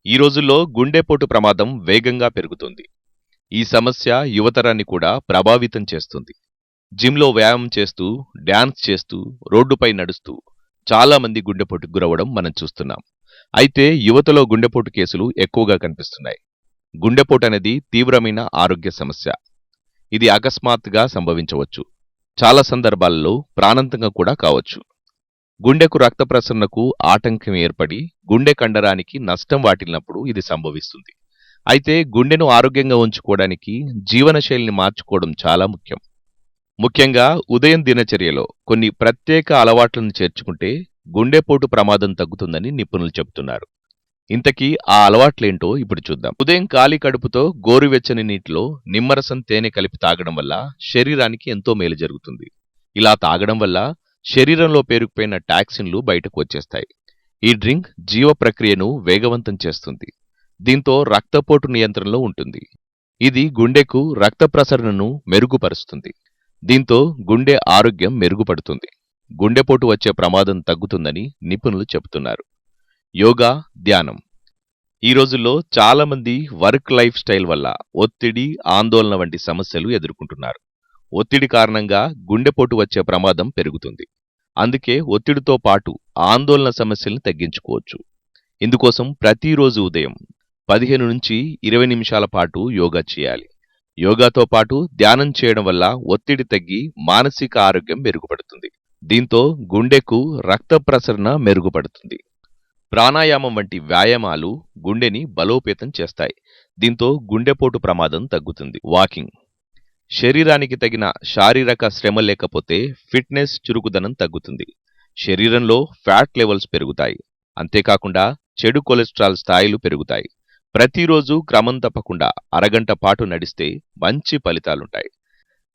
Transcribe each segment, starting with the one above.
ఈ రోజుల్లో గుండెపోటు ప్రమాదం వేగంగా పెరుగుతుంది. ఈ సమస్య యువతరాన్ని కూడా ప్రభావితం చేస్తుంది. జిమ్లో వ్యాయామం చేస్తూ, డ్యాన్స్ చేస్తూ, రోడ్డుపై నడుస్తూ చాలా మంది గుండెపోటుకు గురవడం మనం చూస్తున్నాం. అయితే యువతలో గుండెపోటు కేసులు ఎక్కువగా కనిపిస్తున్నాయి. గుండెపోటు అనేది తీవ్రమైన ఆరోగ్య సమస్య. ఇది అకస్మాత్తుగా సంభవించవచ్చు. చాలా సందర్భాల్లో ప్రాణాంతకంగా కూడా కావచ్చు. గుండెకు రక్త ప్రసరణకు ఆటంకం ఏర్పడి గుండె కండరానికి నష్టం వాటిల్లినప్పుడు ఇది సంభవిస్తుంది. అయితే గుండెను ఆరోగ్యంగా ఉంచుకోవడానికి జీవనశైలిని మార్చుకోవడం చాలా ముఖ్యం. ముఖ్యంగా ఉదయం దినచర్యలో కొన్ని ప్రత్యేక అలవాట్లను చేర్చుకుంటే గుండెపోటు ప్రమాదం తగ్గుతుందని నిపుణులు చెబుతున్నారు. ఇంతకీ ఆ అలవాట్లేంటో ఇప్పుడు చూద్దాం. ఉదయం ఖాళీ కడుపుతో గోరువెచ్చని నీటిలో నిమ్మరసం తేనె కలిపి తాగడం వల్ల శరీరానికి ఎంతో మేలు జరుగుతుంది. ఇలా తాగడం వల్ల శరీరంలో పేరుకుపోయిన టాక్సిన్లు బయటకు వచ్చేస్తాయి. ఈ డ్రింక్ జీవ ప్రక్రియను వేగవంతం చేస్తుంది. దీంతో రక్తపోటు నియంత్రణలో ఉంటుంది. ఇది గుండెకు రక్త ప్రసరణను మెరుగుపరుస్తుంది. దీంతో గుండె ఆరోగ్యం మెరుగుపడుతుంది. గుండెపోటు వచ్చే ప్రమాదం తగ్గుతుందని నిపుణులు చెబుతున్నారు. యోగా, ధ్యానం. ఈ రోజుల్లో చాలామంది వర్క్ లైఫ్ స్టైల్ వల్ల ఒత్తిడి, ఆందోళన వంటి సమస్యలు ఎదుర్కొంటున్నారు. ఒత్తిడి కారణంగా గుండెపోటు వచ్చే ప్రమాదం పెరుగుతుంది. అందుకే ఒత్తిడితో పాటు ఆందోళన సమస్యల్ని తగ్గించుకోవచ్చు. ఇందుకోసం ప్రతిరోజు ఉదయం 15 నుంచి 20 నిమిషాల పాటు యోగా చేయాలి. యోగాతో పాటు ధ్యానం చేయడం వల్ల ఒత్తిడి తగ్గి మానసిక ఆరోగ్యం మెరుగుపడుతుంది. దీంతో గుండెకు రక్త ప్రసరణ మెరుగుపడుతుంది. ప్రాణాయామం వంటి వ్యాయామాలు గుండెని బలోపేతం చేస్తాయి. దీంతో గుండెపోటు ప్రమాదం తగ్గుతుంది. వాకింగ్. శరీరానికి తగిన శారీరక శ్రమ లేకపోతే ఫిట్నెస్, చురుకుదనం తగ్గుతుంది. శరీరంలో ఫ్యాట్ లెవెల్స్ పెరుగుతాయి. అంతేకాకుండా చెడు కొలెస్ట్రాల్ స్థాయిలు పెరుగుతాయి. ప్రతిరోజు క్రమం తప్పకుండా అరగంట పాటు నడిస్తే మంచి ఫలితాలుంటాయి.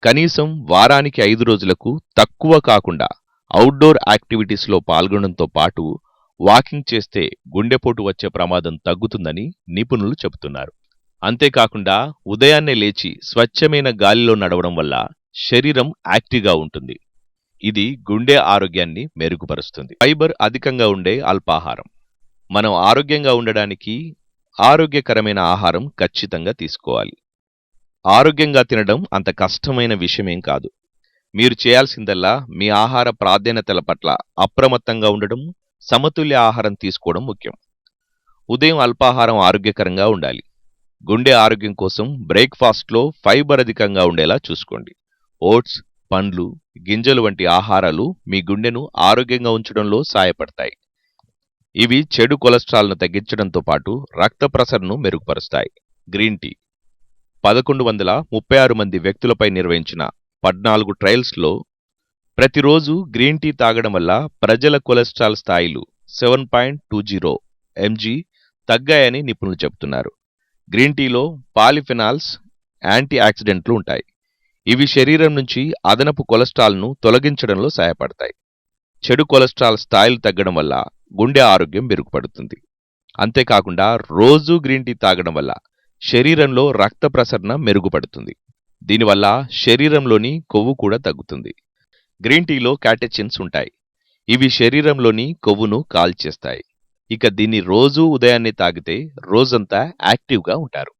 కనీసం వారానికి 5 రోజులకు తక్కువ కాకుండా అవుట్డోర్ యాక్టివిటీస్లో పాల్గొనడంతో పాటు వాకింగ్ చేస్తే గుండెపోటు వచ్చే ప్రమాదం తగ్గుతుందని నిపుణులు చెబుతున్నారు. అంతేకాకుండా ఉదయాన్నే లేచి స్వచ్ఛమైన గాలిలో నడవడం వల్ల శరీరం యాక్టివ్గా ఉంటుంది. ఇది గుండె ఆరోగ్యాన్ని మెరుగుపరుస్తుంది. ఫైబర్ అధికంగా ఉండే అల్పాహారం. మనం ఆరోగ్యంగా ఉండడానికి ఆరోగ్యకరమైన ఆహారం ఖచ్చితంగా తీసుకోవాలి. ఆరోగ్యంగా తినడం అంత కష్టమైన విషయమేం కాదు. మీరు చేయాల్సిందల్లా మీ ఆహార ప్రాధాన్యతల పట్ల అప్రమత్తంగా ఉండడం, సమతుల్య ఆహారం తీసుకోవడం ముఖ్యం. ఉదయం అల్పాహారం ఆరోగ్యకరంగా ఉండాలి. గుండె ఆరోగ్యం కోసం బ్రేక్ఫాస్ట్లో ఫైబర్ అధికంగా ఉండేలా చూసుకోండి. ఓట్స్, పండ్లు, గింజలు వంటి ఆహారాలు మీ గుండెను ఆరోగ్యంగా ఉంచడంలో సాయపడతాయి. ఇవి చెడు కొలెస్ట్రాల్ను తగ్గించడంతో పాటు రక్త ప్రసరణను మెరుగుపరుస్తాయి. Green tea. 1136 మంది వ్యక్తులపై నిర్వహించిన 14 ట్రయల్స్లో ప్రతిరోజు గ్రీన్ టీ తాగడం వల్ల ప్రజల కొలెస్ట్రాల్ స్థాయిలు 7.20 mg తగ్గాయని నిపుణులు చెబుతున్నారు. గ్రీన్ టీలో పాలిఫెనాల్స్, యాంటీ ఆక్సిడెంట్లు ఉంటాయి. ఇవి శరీరం నుంచి అదనపు కొలెస్ట్రాల్ను తొలగించడంలో సహాయపడతాయి. చెడు కొలెస్ట్రాల్ స్థాయిలు తగ్గడం వల్ల గుండె ఆరోగ్యం మెరుగుపడుతుంది. అంతేకాకుండా రోజూ గ్రీన్ టీ తాగడం వల్ల శరీరంలో రక్త ప్రసరణ మెరుగుపడుతుంది. దీనివల్ల శరీరంలోని కొవ్వు కూడా తగ్గుతుంది. గ్రీన్ టీలో క్యాటెచిన్స్ ఉంటాయి. ఇవి శరీరంలోని కొవ్వును కాల్చేస్తాయి. ఇక దీన్ని రోజూ ఉదయాన్నే తాగితే రోజంతా యాక్టివ్గా ఉంటారు.